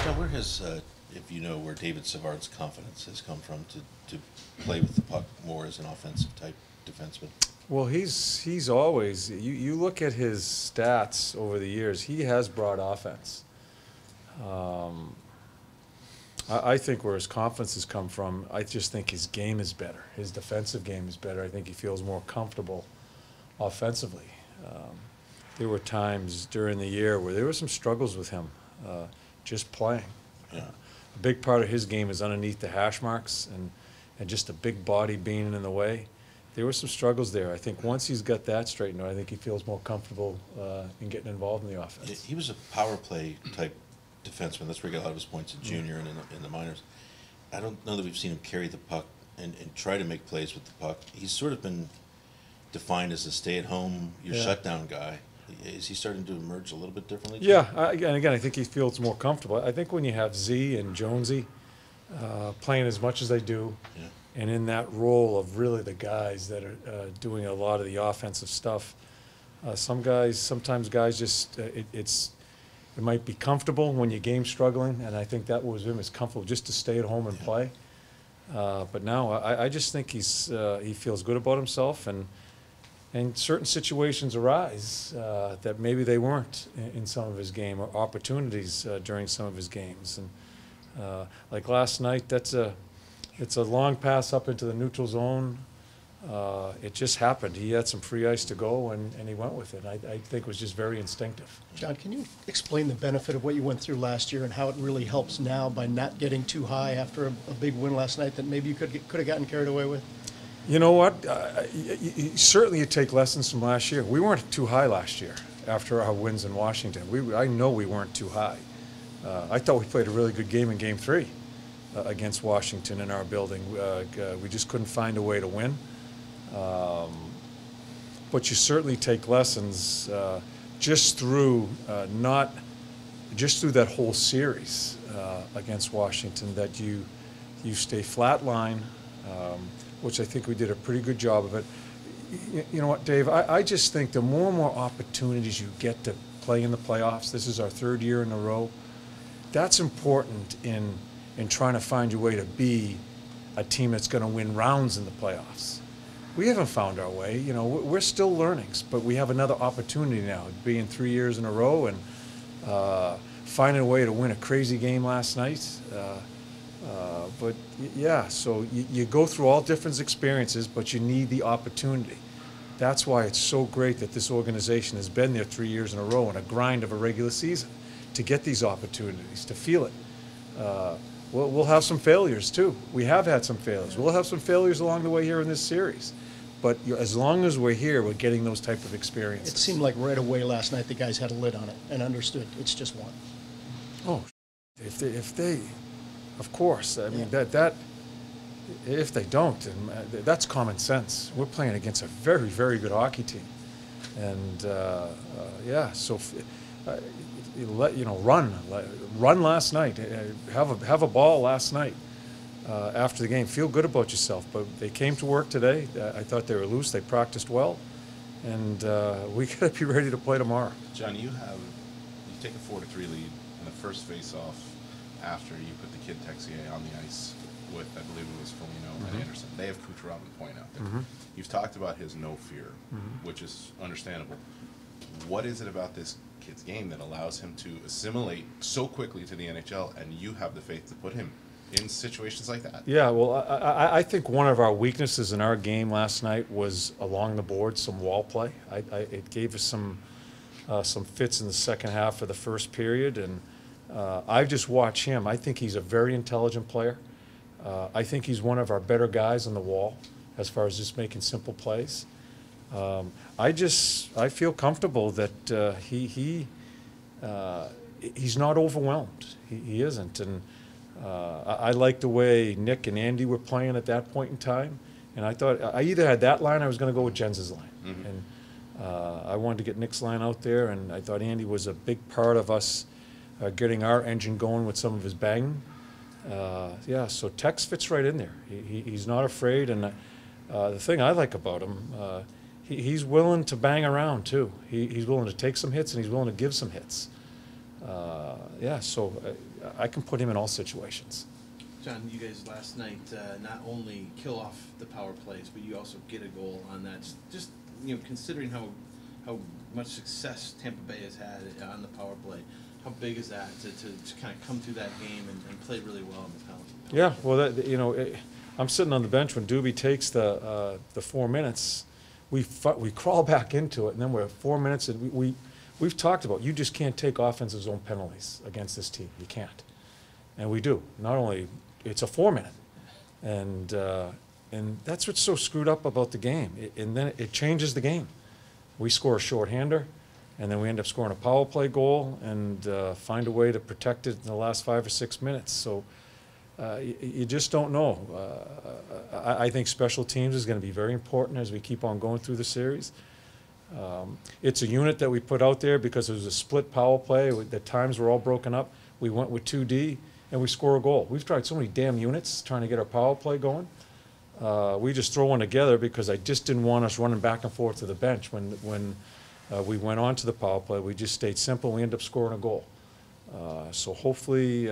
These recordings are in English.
John, where has, if you know, where David Savard's confidence has come from to play with the puck more as an offensive type defenseman? Well, he's always, you look at his stats over the years, he has brought offense. I think where his confidence has come from, I just think his game is better. His defensive game is better. I think he feels more comfortable offensively. There were times during the year where there were some struggles with him just playing. Yeah. A big part of his game is underneath the hash marks and just a big body being in the way. There were some struggles there. I think once he's got that straightened out, I think he feels more comfortable in getting involved in the offense. He was a power play type defenseman. That's where he got a lot of his points in junior and in the minors. I don't know that we've seen him carry the puck and try to make plays with the puck. He's sort of been defined as a stay-at-home, shutdown guy. Is he starting to emerge a little bit differently? Yeah, and again, I think he feels more comfortable. I think when you have Z and Jonesy playing as much as they do, and in that role of really the guys that are doing a lot of the offensive stuff, sometimes guys just, it might be comfortable when your game's struggling, and I think that was him, is comfortable just to stay at home and play. But now I just think he feels good about himself, and certain situations arise that maybe they weren't in some of his game, or opportunities during some of his games. And like last night, it's a long pass up into the neutral zone. It just happened. He had some free ice to go, and he went with it. I think it was just very instinctive. John, can you explain the benefit of what you went through last year and how it really helps now by not getting too high after a big win last night that maybe you could have gotten carried away with? You know what? Certainly you take lessons from last year. We weren't too high last year after our wins in Washington. I know we weren't too high. I thought we played a really good game in Game 3 against Washington in our building. We just couldn't find a way to win. But you certainly take lessons just through that whole series against Washington, that you stay flatline, which I think we did a pretty good job of it. You know what, Dave? I just think the more and more opportunities you get to play in the playoffs, this is our third year in a row, that's important in trying to find your way to be a team that's going to win rounds in the playoffs. We haven't found our way. You know, we're still learning, but we have another opportunity now, being 3 years in a row and finding a way to win a crazy game last night. But yeah, so you go through all different experiences, but you need the opportunity. That's why it's so great that this organization has been there 3 years in a row in a grind of a regular season to get these opportunities, to feel it. We'll have some failures too. We have had some failures. We'll have some failures along the way here in this series. But as long as we're here, we're getting those type of experiences. It seemed like right away last night the guys had a lid on it and understood it's just one. Oh, if they, of course. I mean, that if they don't, then that's common sense. We're playing against a very, very good hockey team, and yeah. So, run last night. Have a ball last night after the game. Feel good about yourself. But they came to work today. I thought they were loose. They practiced well, and we got to be ready to play tomorrow. John, you take a 4-3 lead in the first face-off after you put the kid Texier on the ice with, I believe it was Foligno and Anderson. They have Kucherov and Point out there. You've talked about his no fear, which is understandable. What is it about this kid's game that allows him to assimilate so quickly to the NHL, and you have the faith to put him in situations like that? Yeah, well, I think one of our weaknesses in our game last night was along the board, some wall play. It gave us some fits in the second half of the first period, and I just watch him. I think he's a very intelligent player. I think he's one of our better guys on the wall as far as just making simple plays. I feel comfortable that he's not overwhelmed. He isn't, and I like the way Nick and Andy were playing at that point in time. And I thought I either had that line or I was going to go with Jens's line. And I wanted to get Nick's line out there, and I thought Andy was a big part of us getting our engine going with some of his banging. Yeah, so Tex fits right in there. He's not afraid, and the thing I like about him, he's willing to bang around too. He's willing to take some hits, and he's willing to give some hits. Yeah, so I can put him in all situations. John, you guys last night not only kill off the power plays, but you also get a goal on that. Just considering how much success Tampa Bay has had on the power play, how big is that to kind of come through that game and play really well in the power play? Yeah, well, I'm sitting on the bench when Doobie takes the 4 minutes. We crawl back into it, and then we're 4 minutes, and we've talked about you just can't take offensive zone penalties against this team. You can't, and we do. Not only it's a 4 minute, and that's what's so screwed up about the game. And then it changes the game. We score a shorthander, and then we end up scoring a power play goal and find a way to protect it in the last 5 or 6 minutes. So you just don't know. I think special teams is going to be very important as we keep on going through the series. It's a unit that we put out there because it was a split power play. The times were all broken up. We went with 2D, and we score a goal. We've tried so many damn units trying to get our power play going. We just throw one together because I just didn't want us running back and forth to the bench when we went on to the power play. We just stayed simple. We ended up scoring a goal. So hopefully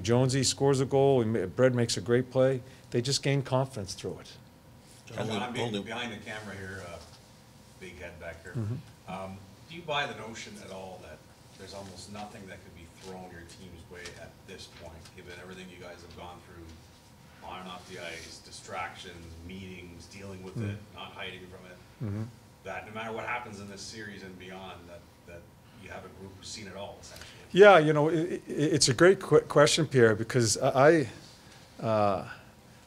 Jonesy scores a goal. Brett makes a great play. They just gain confidence through it. John, I'm behind the camera here, big head back here. Do you buy the notion at all that there's almost nothing that could be thrown your team's way at this point, given everything you guys have gone through on and off the ice, distractions, meetings, dealing with it, not hiding from it, that no matter what happens in this series and beyond, that you have a group who's seen it all, essentially? Yeah, it's a great question, Pierre, because I've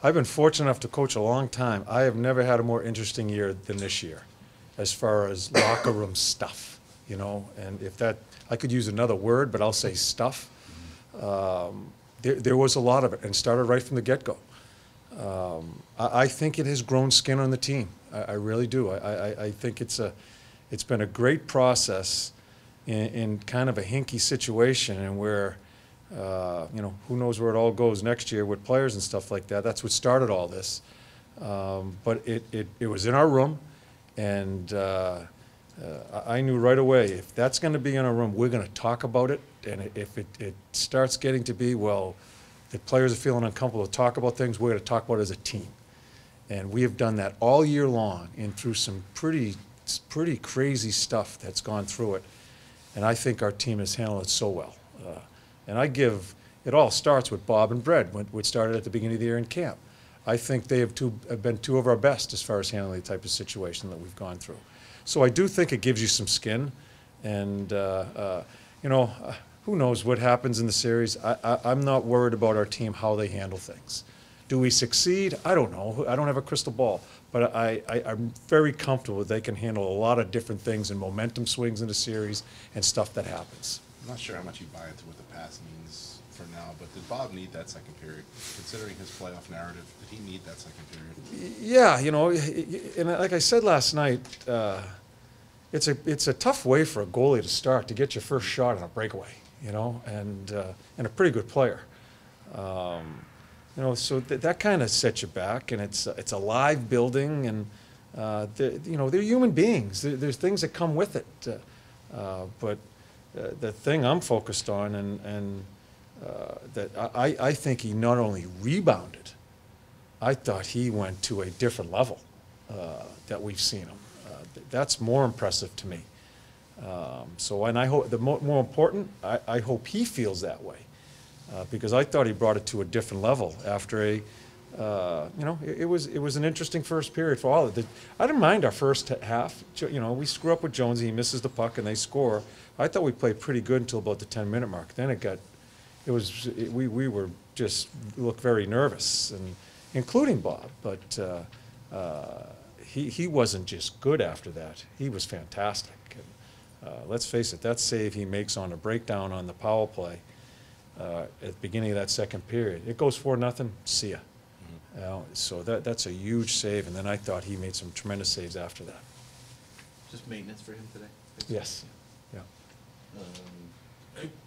been fortunate enough to coach a long time. I have never had a more interesting year than this year as far as locker room stuff, and if that, I could use another word, but I'll say stuff. There was a lot of it, and started right from the get-go. I think it has grown skin on the team. I really do. I think it's been a great process in kind of a hinky situation, and where who knows where it all goes next year with players and stuff like that. That's what started all this. But it was in our room, and I knew right away, if that's going to be in our room, we're going to talk about it. And if it starts getting to be, well, the players are feeling uncomfortable to talk about things, we're going to talk about it as a team. And we have done that all year long, and through some pretty crazy stuff that's gone through it. And I think our team has handled it so well. And it all starts with Bob and Brett, which started at the beginning of the year in camp. I think they have been two of our best as far as handling the type of situation that we've gone through. So I do think it gives you some skin, and who knows what happens in the series. I'm not worried about our team, how they handle things. Do we succeed? I don't know. I don't have a crystal ball, but I'm very comfortable that they can handle a lot of different things and momentum swings in the series and stuff that happens. I'm not sure how much you buy into what the pass means for now, but did Bob need that second period? Considering his playoff narrative, did he need that second period? Yeah, and like I said last night, it's a tough way for a goalie to start, to get your first shot on a breakaway, and a pretty good player. So that kind of sets you back, and it's a live building, and they're human beings. There's things that come with it, but the thing I'm focused on, and that I think he not only rebounded, I thought he went to a different level that we've seen him. That's more impressive to me. And I hope more important, I hope he feels that way. Because I thought he brought it to a different level after it was an interesting first period for all of it. I didn't mind our first half. We screw up with Jonesy, he misses the puck, and they score. I thought we played pretty good until about the 10-minute mark. Then we were just looked very nervous, and including Bob. But he wasn't just good after that. He was fantastic. And, let's face it, that save he makes on a breakdown on the power play. At the beginning of that second period, it goes 4-0. See ya. So that's a huge save, and then I thought he made some tremendous saves after that. Just maintenance for him today? Yes. Yeah.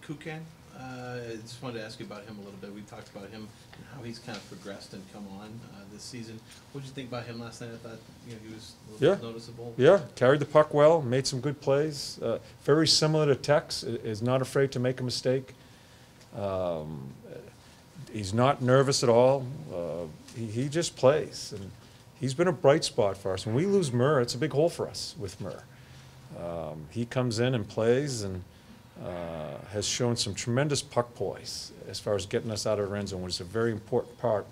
Kukan, I just wanted to ask you about him a little bit. We talked about him and how he's kind of progressed and come on this season. What did you think about him last night? I thought he was a little bit noticeable. Yeah, carried the puck well, made some good plays. Very similar to Tex, is not afraid to make a mistake. He's not nervous at all. He just plays, and he's been a bright spot for us. When we lose Murr, it's a big hole for us with Murr. He comes in and plays and has shown some tremendous puck poise as far as getting us out of our end zone, which is a very important part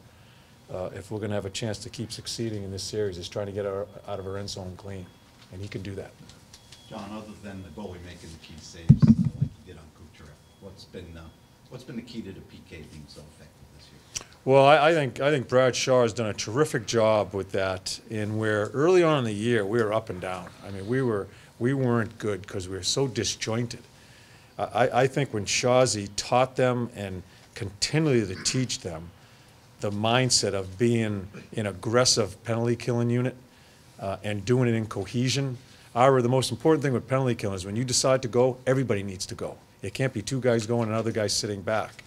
if we're going to have a chance to keep succeeding in this series, is trying to get out of our end zone clean, and he can do that. John, other than the goalie making the key saves like he did on Kucherov, what's been the key to the PK being so effective this year? Well, I think Brad Shaw has done a terrific job with that. In where early on in the year we were up and down. I mean, we weren't good because we were so disjointed. I think when Shawzy taught them and continually to teach them the mindset of being an aggressive penalty killing unit and doing it in cohesion. The most important thing with penalty killing is when you decide to go, everybody needs to go. It can't be two guys going and another guy sitting back.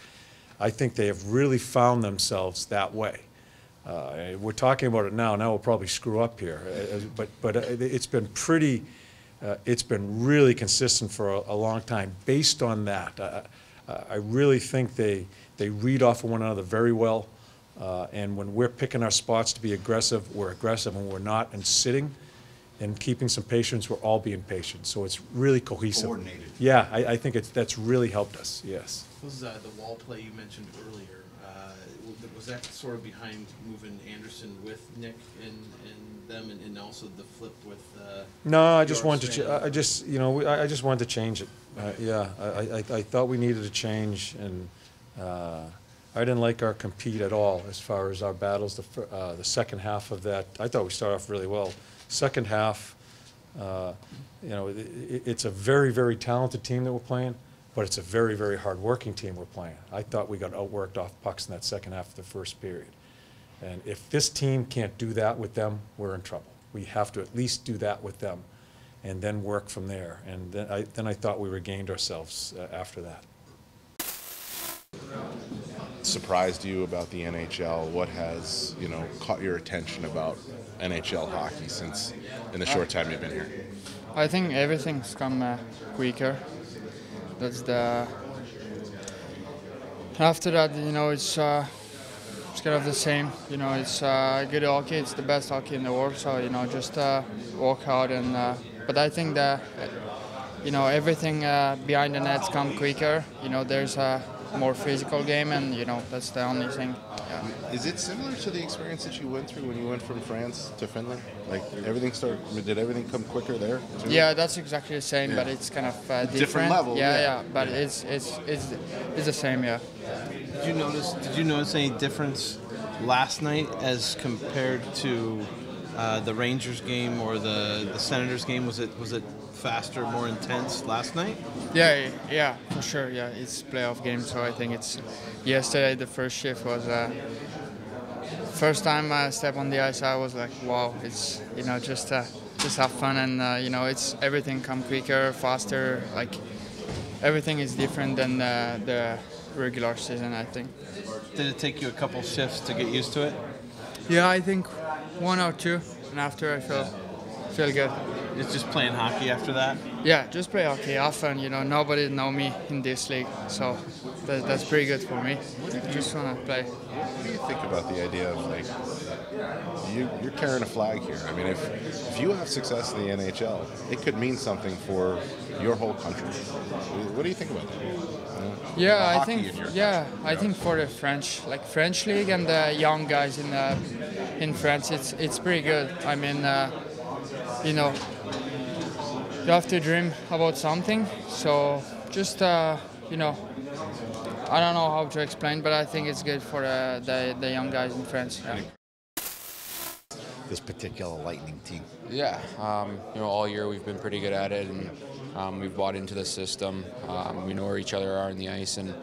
I think they have really found themselves that way. We're talking about it now. Now we'll probably screw up here, but it's been pretty. It's been really consistent for a long time. Based on that, I really think they read off of one another very well. And when we're picking our spots to be aggressive, we're aggressive. When we're not and sitting and keeping some patience, we're all being patient. So it's really cohesive. Coordinated. Yeah, I think that's really helped us, yes. Was the wall play you mentioned earlier, was that sort of behind moving Anderson with Nick and them, and also the flip with No, I just wanted Sam? to. I just wanted to change it. Yeah, I thought we needed a change, and I didn't like our compete at all as far as our battles. The second half of that, I thought we started off really well. Second half, it's a very, very talented team that we're playing, but it's a very, very hard-working team we're playing. I thought we got outworked off pucks in that second half of the first period. And if this team can't do that with them, we're in trouble. We have to at least do that with them and then work from there. And then I thought we regained ourselves after that. Surprised you about the NHL? What has caught your attention about NHL hockey since in the short time you've been here? I think everything's come quicker. That's the. After that, it's kind of the same. It's good hockey. It's the best hockey in the world. So just work hard and. But I think that everything behind the nets come quicker. There's a more physical game, and that's the only thing. Yeah. Is it similar to the experience that you went through when you went from France to Finland? Like did everything come quicker there too? Yeah, that's exactly the same, but it's kind of different. level. Yeah, but it's the same. Yeah. Did you notice any difference last night as compared to the Rangers game or the Senators game? Was it faster, more intense last night? Yeah, for sure. Yeah, it's playoff game, so I think it's. Yesterday, the first shift was. First time I stepped on the ice, I was like, wow! It's just have fun, and it's everything come quicker, faster. Like everything is different than the regular season, I think. Did it take you a couple shifts to get used to it? Yeah, I think 1 or 2, and after I feel good. It's just playing hockey after that? Yeah, just play hockey often. Nobody know me in this league, so that's pretty good for me. Just want to play. What do you think about the idea of you're carrying a flag here? I mean, if you have success in the NHL, it could mean something for your whole country. What do you think about that? Yeah, I think for the French league and the young guys in France, it's pretty good. I mean, you have to dream about something. So just I don't know how to explain, but I think it's good for the young guys in France. Yeah. This particular Lightning team. Yeah, all year we've been pretty good at it, and we've bought into the system. We know where each other are on the ice, and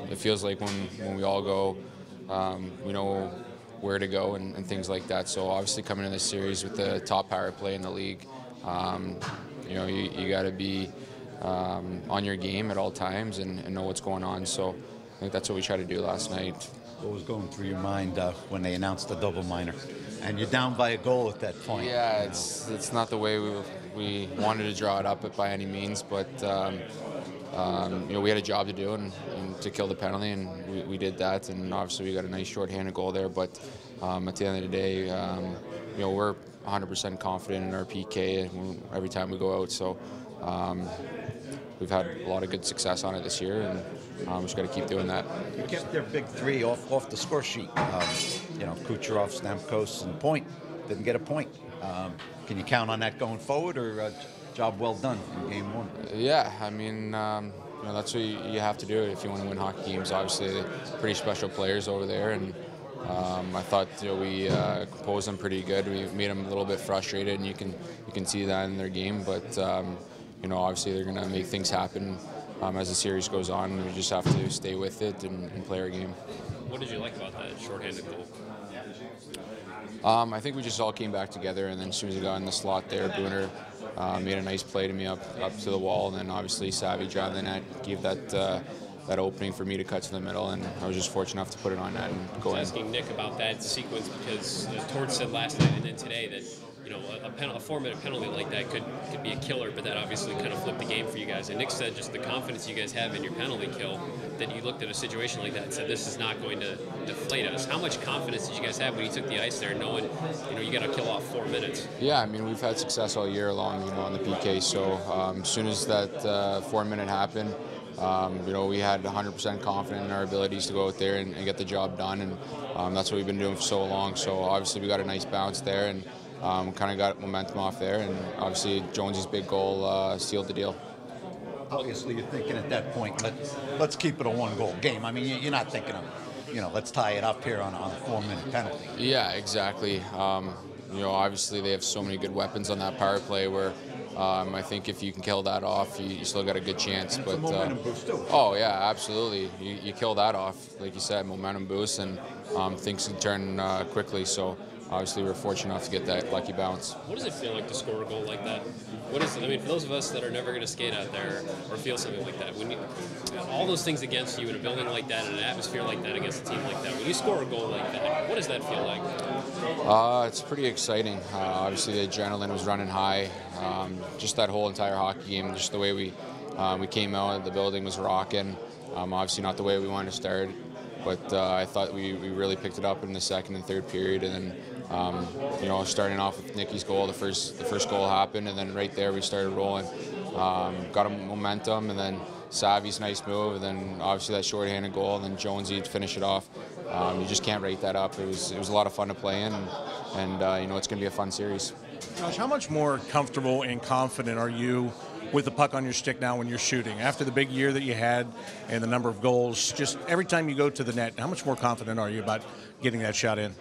it feels like when we all go, we know where to go and things like that. So obviously coming into this series with the top power play in the league, you got to be on your game at all times and know what's going on. So I think that's what we tried to do last night. What was going through your mind when they announced the double minor? And you're down by a goal at that point. Yeah, it's not the way we wanted to draw it up by any means, but we had a job to do and to kill the penalty, and we did that, and obviously we got a nice shorthanded goal there. But at the end of the day, we're 100% confident in our PK every time we go out. So we've had a lot of good success on it this year, and we just got to keep doing that. You kept their big three off the score sheet. Kucherov, Stamkos, and Point didn't get a point. Can you count on that going forward, or job well done in game one? Yeah, I mean, that's what you have to do if you want to win hockey games. Obviously, they're pretty special players over there, and I thought we composed them pretty good. We made them a little bit frustrated, and you can see that in their game. But obviously, they're going to make things happen as the series goes on. We just have to stay with it and play our game. What did you like about that shorthanded goal? I think we just all came back together, and then as soon as we got in the slot there, Booner made a nice play to me up to the wall, and then obviously Savvy driving the net gave that opening for me to cut to the middle, and I was just fortunate enough to put it on net and go in. I was asking Nick about that sequence because Tort said last night and then today that a 4-minute penalty like that could be a killer, but that obviously kind of flipped the game for you guys. And Nick said just the confidence you guys have in your penalty kill, that you looked at a situation like that and said this is not going to deflate us. How much confidence did you guys have when you took the ice there, knowing you got to kill off 4 minutes? Yeah, I mean, we've had success all year long, on the PK. So as soon as that 4-minute happened, we had 100% confidence in our abilities to go out there and get the job done, and that's what we've been doing for so long. So obviously we got a nice bounce there, and kind of got momentum off there, and obviously Jonesy's big goal sealed the deal. Obviously, you're thinking at that point, let's keep it a one-goal game. I mean, you're not thinking of, let's tie it up here on a 4-minute penalty. Yeah, exactly. Obviously they have so many good weapons on that power play where I think if you can kill that off, you still got a good chance. And but it's a momentum boost too. Oh yeah, absolutely. You kill that off, like you said, momentum boost, and things can turn quickly. So obviously we're fortunate enough to get that lucky bounce. What does it feel like to score a goal like that? For those of us that are never going to skate out there or feel something like that, when all those things against you in a building like that, in an atmosphere like that, against a team like that, when you score a goal like that, what does that feel like? It's pretty exciting. Obviously the adrenaline was running high. Just that whole entire hockey game, just the way we came out, the building was rocking. Obviously not the way we wanted to start, but I thought we really picked it up in the second and third period, and then starting off with Nicky's goal, the first goal happened, and then right there we started rolling, got a momentum, and then Savvy's nice move, and then obviously that shorthanded goal, and then Jonesy to finish it off. You just can't rate that up. It was a lot of fun to play in, and it's going to be a fun series. Josh, how much more comfortable and confident are you with the puck on your stick now when you're shooting? After the big year that you had and the number of goals, just every time you go to the net, how much more confident are you about getting that shot in?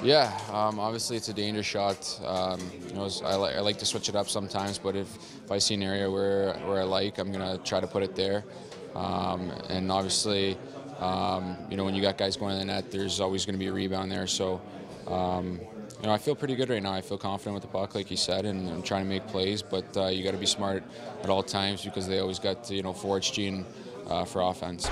Yeah, obviously it's a dangerous shot. I like to switch it up sometimes, but if I see an area where I like, I'm going to try to put it there. And obviously, when you got guys going to the net, there's always going to be a rebound there. So, I feel pretty good right now. I feel confident with the puck, like you said, and I'm trying to make plays. But you got to be smart at all times because they always got forward gene for offense.